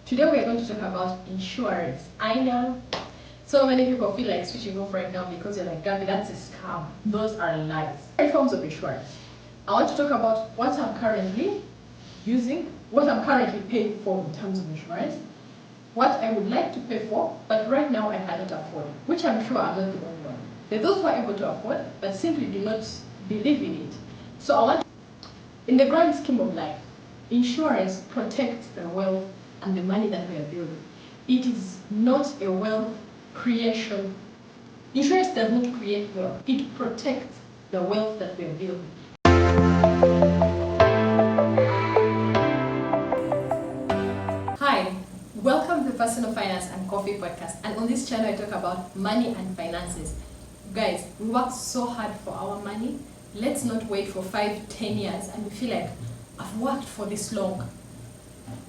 Today we are going to talk about insurance. I know so many people feel like switching off right now because you're like, Gabby, that's a scam. Those are lies. Different forms of insurance. I want to talk about what I'm currently using, what I'm currently paying for in terms of insurance, what I would like to pay for, but right now I cannot afford, which I'm sure I'm not the only one. There are those who are able to afford, but simply do not believe in it. So I want, in the grand scheme of life, insurance protects the wealth and the money that we are building. It is not a wealth creation. Insurance does not create wealth. It protects the wealth that we are building. Hi, welcome to the Personal Finance and Coffee podcast. And on this channel, I talk about money and finances. Guys, we work so hard for our money. Let's not wait for 5-10 years and we feel like, I've worked for this long.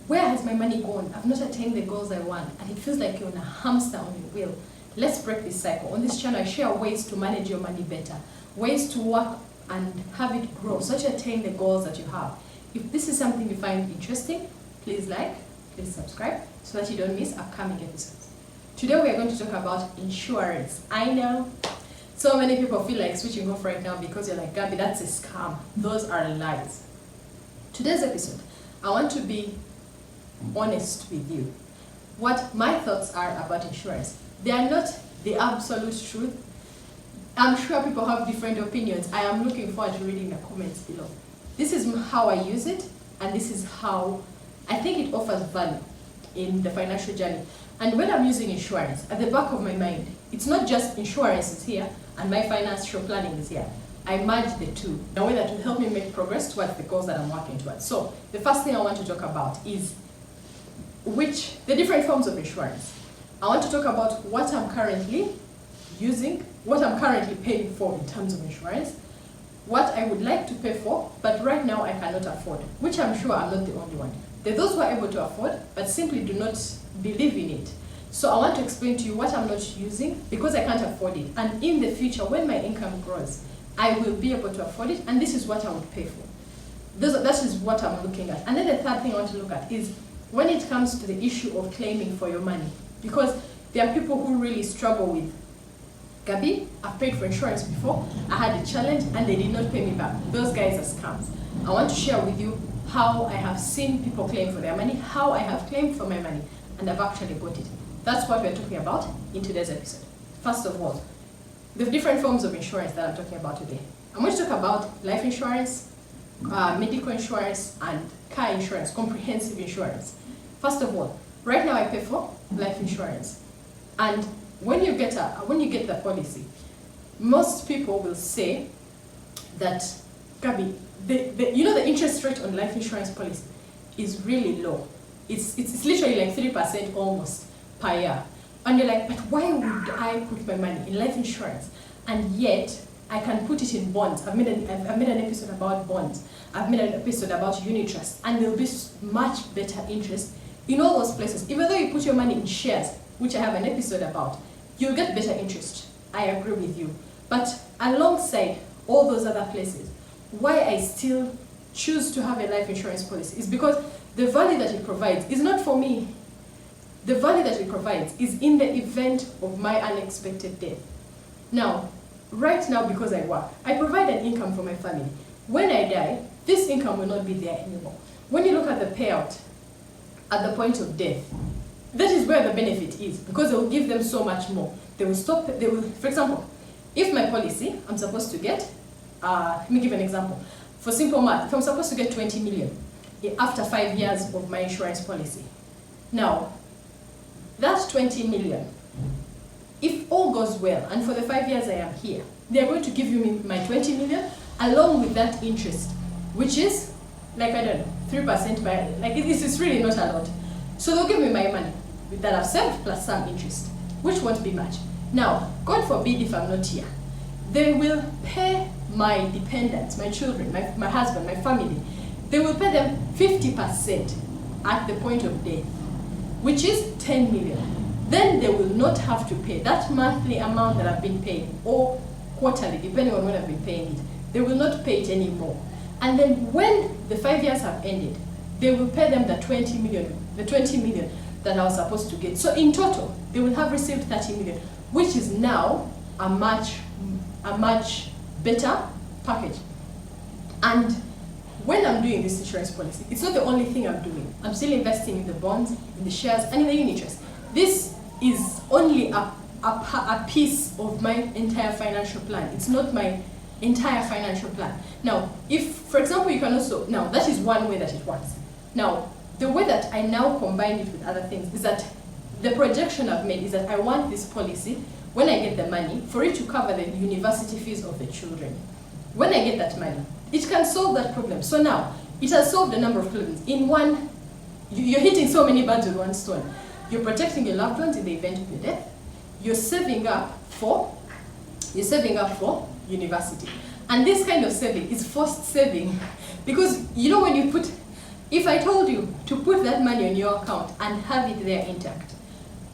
Where has my money gone? I've not attained the goals I want, and it feels like you're on a hamster on your wheel. Let's break this cycle. On this channel, I share ways to manage your money better, ways to work and have it grow so that you attain the goals that you have. If this is something you find interesting, please like, please subscribe so that you don't miss upcoming episodes. Today we are going to talk about insurance. I know so many people feel like switching off right now because you're like, Gabby, that's a scam. Those are lies. Today's episode, I want to be honest with you. What my thoughts are about insurance. They are not the absolute truth. I'm sure people have different opinions. I am looking forward to reading the comments below. This is how I use it, and this is how I think it offers value in the financial journey. And when I'm using insurance, at the back of my mind, it's not just insurance is here and my financial planning is here. I merge the two in a way that will help me make progress towards the goals that I'm working towards. So the first thing I want to talk about is the different forms of insurance. I want to talk about what I'm currently using, what I'm currently paying for in terms of insurance, what I would like to pay for, but right now I cannot afford, which I'm sure I'm not the only one. There are those who are able to afford, but simply do not believe in it. So I want to explain to you what I'm not using because I can't afford it. And in the future, when my income grows, I will be able to afford it, and this is what I would pay for. That is what I'm looking at. And then the third thing I want to look at is when it comes to the issue of claiming for your money. Because there are people who really struggle with, Gabby, I've paid for insurance before, I had a challenge and they did not pay me back. Those guys are scams. I want to share with you how I have seen people claim for their money, how I have claimed for my money, and I've actually got it. That's what we're talking about in today's episode. First of all, the different forms of insurance that I'm talking about today. I'm going to talk about life insurance, medical insurance, and car insurance, comprehensive insurance. First of all, right now I pay for life insurance. And when you get the policy, most people will say that, Gabby, the interest rate on life insurance policy is really low. It's literally like 3% almost per year. And you're like, but why would I put my money in life insurance? And yet, I can put it in bonds. I've made an episode about bonds. I've made an episode about unit trust. And there'll be much better interest in all those places. Even though you put your money in shares, which I have an episode about, you'll get better interest. I agree with you. But alongside all those other places, why I still choose to have a life insurance policy is because the value that it provides is not for me. The value that it provides is in the event of my unexpected death. Now, right now, because I work, I provide an income for my family. When I die, this income will not be there anymore. When you look at the payout at the point of death, that is where the benefit is, because they will give them so much more. For example, if my policy, I'm supposed to get, let me give an example. For simple math, if I'm supposed to get 20 million after 5 years of my insurance policy, now, that's 20 million. If all goes well, and for the 5 years I am here, they're going to give you my 20 million along with that interest, which is, like, I don't know, 3% by, like, it's really not a lot. So they'll give me my money that I've saved plus some interest, which won't be much. Now, God forbid if I'm not here, they will pay my dependents, my children, my husband, my family, they will pay them 50% at the point of death, which is 10 million. Then they will not have to pay that monthly amount that I've been paying, or quarterly, depending on when I've been paying it. They will not pay it anymore. And then when the 5 years have ended, they will pay them the 20 million that I was supposed to get. So in total, they will have received 30 million, which is now a much better package. And when I'm doing this insurance policy, it's not the only thing I'm doing. I'm still investing in the bonds, in the shares, and in the unit trust. This is only a piece of my entire financial plan. It's not my entire financial plan. Now, if, for example, you can also, now that is one way that it works. Now, the way that I now combine it with other things is that the projection I've made is that I want this policy, when I get the money, for it to cover the university fees of the children. When I get that money, it can solve that problem. So now, it has solved a number of problems. In one, you're hitting so many birds with one stone. You're protecting your loved ones in the event of your death. You're saving up for university. And this kind of saving is forced saving. Because you know when you put, if I told you to put that money on your account and have it there intact,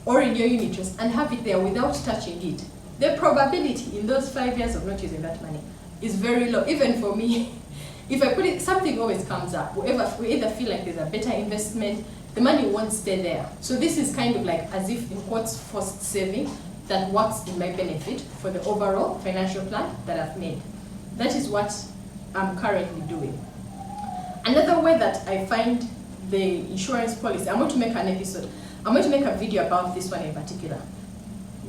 or in your unit trust and have it there without touching it, the probability in those 5 years of not using that money is very low. Even for me, if I put it, something always comes up. We either feel like there's a better investment, the money won't stay there. So this is kind of like as if in quotes forced saving that works in my benefit for the overall financial plan that I've made. That is what I'm currently doing. Another way that I find the insurance policy, I'm going to make an episode. I'm going to make a video about this one in particular.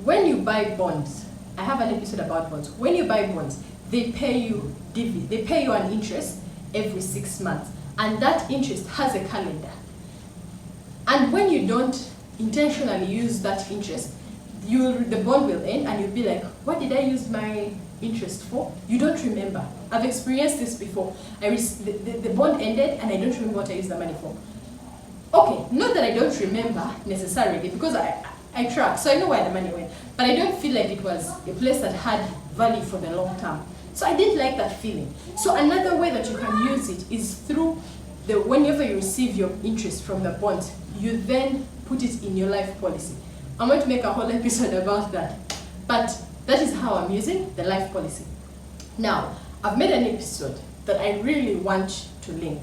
When you buy bonds, I have an episode about bonds. When you buy bonds, they pay you an interest every 6 months, and that interest has a calendar. And when you don't intentionally use that interest, the bond will end and you'll be like, what did I use my interest for? You don't remember. I've experienced this before. The bond ended and I don't remember what I used the money for. Okay, not that I don't remember necessarily, because I track, so I know where the money went, but I don't feel like it was a place that had value for the long term. So I didn't like that feeling. So another way that you can use it is through whenever you receive your interest from the bond, you then put it in your life policy. I'm going to make a whole episode about that. But that is how I'm using the life policy. Now, I've made an episode that I really want to link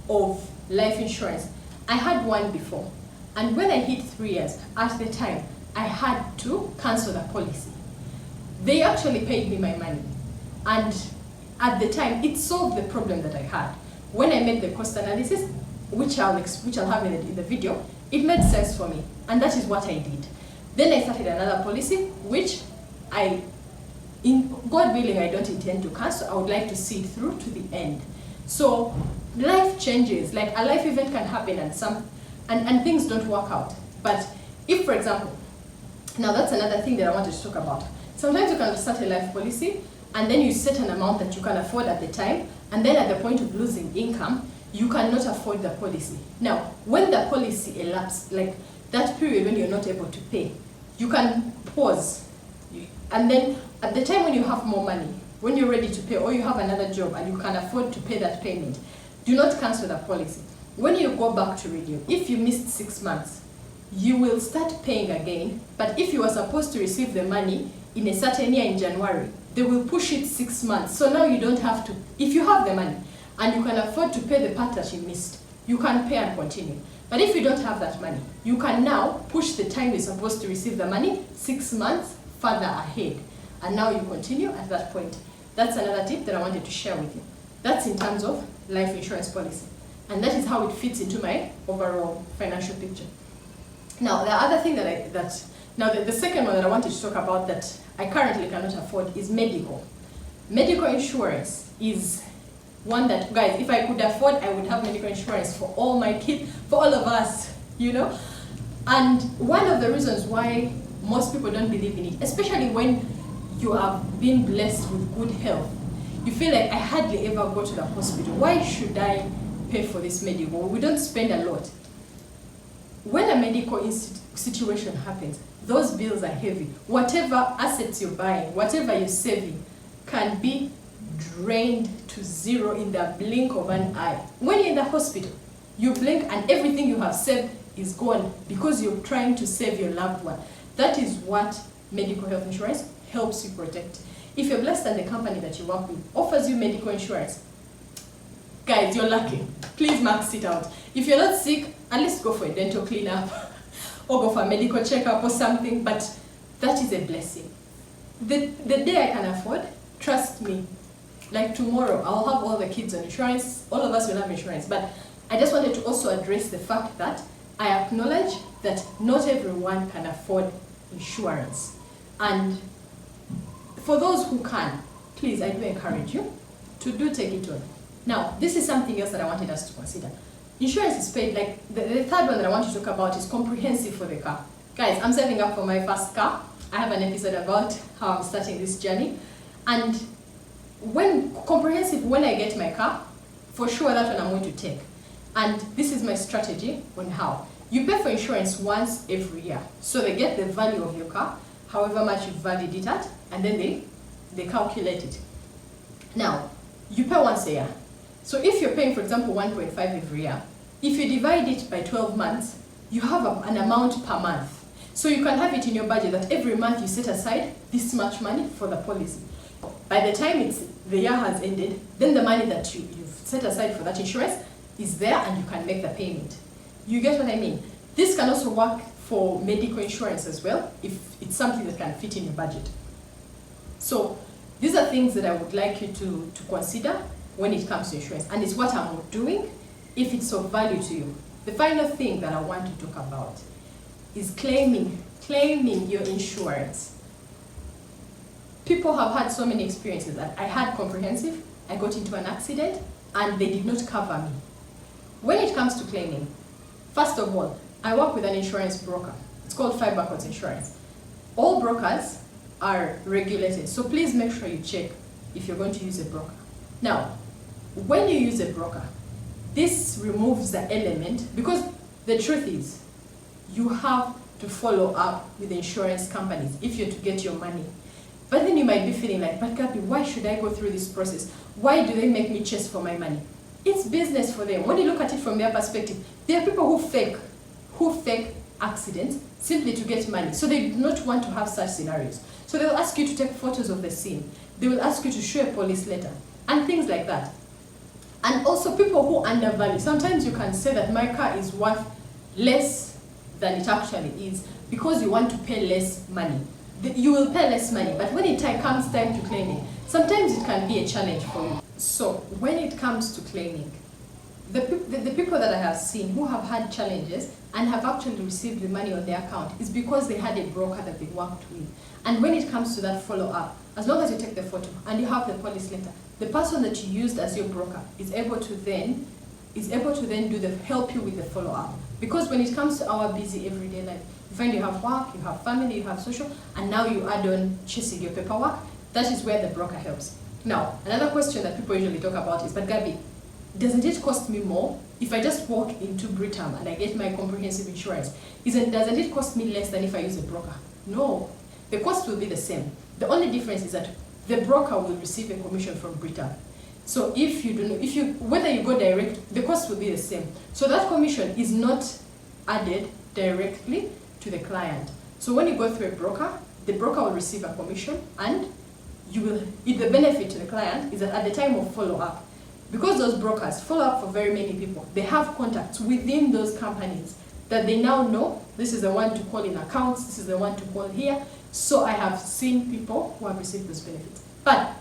of life insurance. I had one before, and when I hit 3 years, at the time, I had to cancel the policy. They actually paid me my money, and at the time, it solved the problem that I had. When I made the cost analysis, which I'll have in the video, it made sense for me, and that is what I did. Then I started another policy, which in God willing, I don't intend to cancel. I would like to see it through to the end. So life changes, like a life event can happen and things don't work out. But if, for example, now that's another thing that I wanted to talk about. Sometimes you can start a life policy and then you set an amount that you can afford at the time, and then at the point of losing income, you cannot afford the policy. Now, when the policy elapses, like that period when you're not able to pay, you can pause. And then at the time when you have more money, when you're ready to pay, or you have another job and you can afford to pay that payment, do not cancel the policy. When you go back to renew, if you missed 6 months, you will start paying again. But if you were supposed to receive the money in a certain year in January, they will push it 6 months. So now you don't have to, if you have the money and you can afford to pay the part that you missed, you can pay and continue. But if you don't have that money, you can now push the time you're supposed to receive the money 6 months further ahead. And now you continue at that point. That's another tip that I wanted to share with you. That's in terms of life insurance policy. And that is how it fits into my overall financial picture. Now, the other thing the second one that I wanted to talk about that I currently cannot afford is medical. Medical insurance is one that, guys, if I could afford, I would have medical insurance for all my kids, for all of us, you know? And one of the reasons why most people don't believe in it, especially when you have been blessed with good health, you feel like, I hardly ever go to the hospital. Why should I pay for this medical? We don't spend a lot. When a medical situation happens, those bills are heavy. Whatever assets you're buying, whatever you're saving, can be drained to zero in the blink of an eye. When you're in the hospital, you blink and everything you have saved is gone because you're trying to save your loved one. That is what medical health insurance helps you protect. If you're blessed and the company that you work with offers you medical insurance, guys, you're lucky. Please max it out. If you're not sick, at least go for a dental cleanup. or go for a medical checkup or something, but that is a blessing. The day I can afford, trust me, like tomorrow, I'll have all the kids on insurance, all of us will have insurance, but I just wanted to also address the fact that I acknowledge that not everyone can afford insurance. And for those who can, please, I do encourage you to do take it on. Now, this is something else that I wanted us to consider. Insurance is paid, like the third one that I want to talk about is comprehensive for the car. Guys, I'm saving up for my first car. I have an episode about how I'm starting this journey. And when I get my car, for sure that one I'm going to take. And this is my strategy on how. You pay for insurance once every year. So they get the value of your car, however much you valued it at, and then they calculate it. Now, you pay once a year. So if you're paying, for example, 1.5 every year, if you divide it by 12 months, you have an amount per month. So you can have it in your budget that every month you set aside this much money for the policy. By the time the year has ended, then the money that you've set aside for that insurance is there and you can make the payment. You get what I mean? This can also work for medical insurance as well, if it's something that can fit in your budget. So these are things that I would like you to consider when it comes to insurance, and it's what I'm doing if it's of value to you. The final thing that I want to talk about is claiming your insurance. People have had so many experiences that I had comprehensive, I got into an accident, and they did not cover me. When it comes to claiming, first of all, I work with an insurance broker. It's called Fibercoats Insurance. All brokers are regulated, so please make sure you check if you're going to use a broker. Now, when you use a broker, this removes the element, because the truth is, you have to follow up with insurance companies if you're to get your money. But then you might be feeling like, but Gabby, why should I go through this process? Why do they make me chase for my money? It's business for them. When you look at it from their perspective, there are people who fake accidents simply to get money. So they do not want to have such scenarios. So they'll ask you to take photos of the scene. They will ask you to show a police letter and things like that. And also people who undervalue. Sometimes you can say that my car is worth less than it actually is because you want to pay less money. You will pay less money, but when it comes time to claiming, sometimes it can be a challenge for you. So when it comes to claiming, the people that I have seen who have had challenges and have actually received the money on their account is because they had a broker that they worked with. And when it comes to that follow-up, as long as you take the photo and you have the police letter, the person that you used as your broker is able to then help you with the follow-up. Because when it comes to our busy everyday life, you find you have work, you have family, you have social, and now you add on chasing your paperwork. That is where the broker helps. Now, another question that people usually talk about is, but Gabby, doesn't it cost me more if I just walk into Britam and I get my comprehensive insurance? Doesn't it cost me less than if I use a broker? No, the cost will be the same. The only difference is that the broker will receive a commission from Britam. So whether you go direct, the cost will be the same. So that commission is not added directly to the client. So when you go through a broker, the broker will receive a commission, and the benefit to the client is that at the time of follow-up, because those brokers follow up for very many people, they have contacts within those companies that they now know, this is the one to call in accounts, this is the one to call here. So I have seen people who have received those benefits. But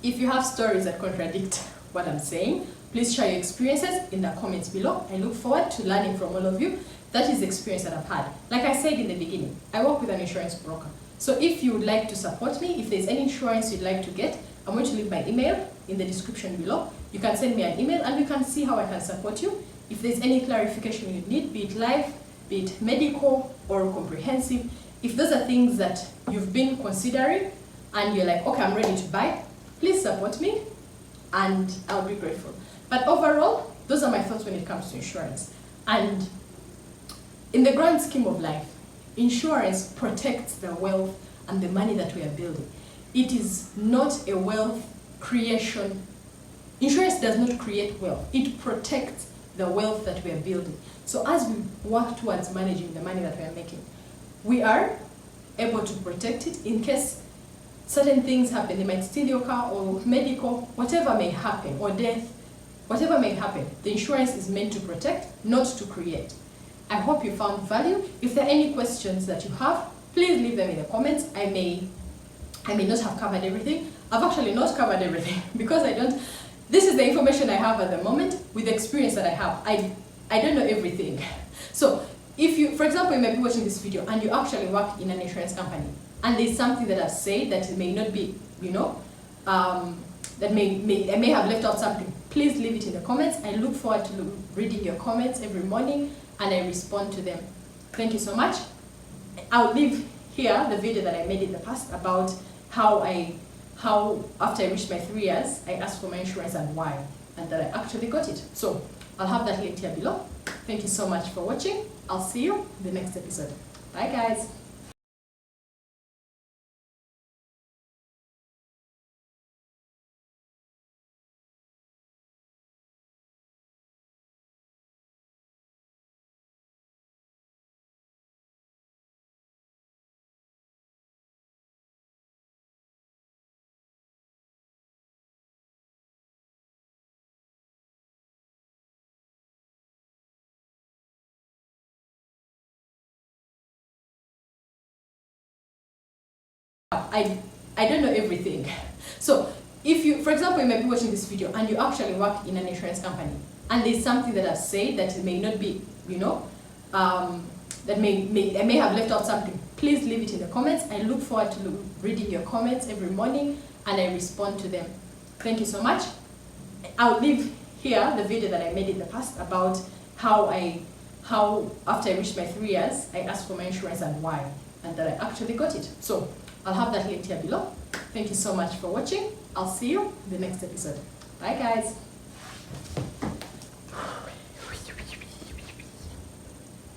if you have stories that contradict what I'm saying, please share your experiences in the comments below. I look forward to learning from all of you. That is the experience that I've had. Like I said in the beginning, I work with an insurance broker. So if you would like to support me, if there's any insurance you'd like to get, I'm going to leave my email in the description below. You can send me an email and we can see how I can support you. If there's any clarification you need, be it life, be it medical or comprehensive, if those are things that you've been considering and you're like, okay, I'm ready to buy, please support me and I'll be grateful. But overall, those are my thoughts when it comes to insurance. And in the grand scheme of life, insurance protects the wealth and the money that we are building. It is not a wealth creation. Insurance does not create wealth. It protects the wealth that we are building. So as we work towards managing the money that we are making, we are able to protect it in case certain things happen. They might steal your car or medical, whatever may happen, or death, whatever may happen. The insurance is meant to protect, not to create. I hope you found value. If there are any questions that you have, please leave them in the comments. I may not have covered everything. I've actually not covered everything because this is the information I have at the moment with the experience that I have. I don't know everything. So if you, for example, you may be watching this video and you actually work in an insurance company and there's something that I've said that may not be, that I may have left out something, please leave it in the comments. I look forward to reading your comments every morning and I respond to them. Thank you so much. I'll leave here the video that I made in the past about how after I reached my 3 years, I asked for my insurance and why, and that I actually got it. So I'll have that linked here below. Thank you so much for watching. I'll see you in the next episode. Bye guys. I don't know everything. So if you, for example, you may be watching this video and you actually work in an insurance company and there's something that I've said that may not be, that I may have left out something, please leave it in the comments. I look forward to reading your comments every morning and I respond to them. Thank you so much. I'll leave here the video that I made in the past about how after I reached my 3 years, I asked for my insurance and why, and that I actually got it. So I'll have that linked here below. Thank you so much for watching. I'll see you in the next episode. Bye guys.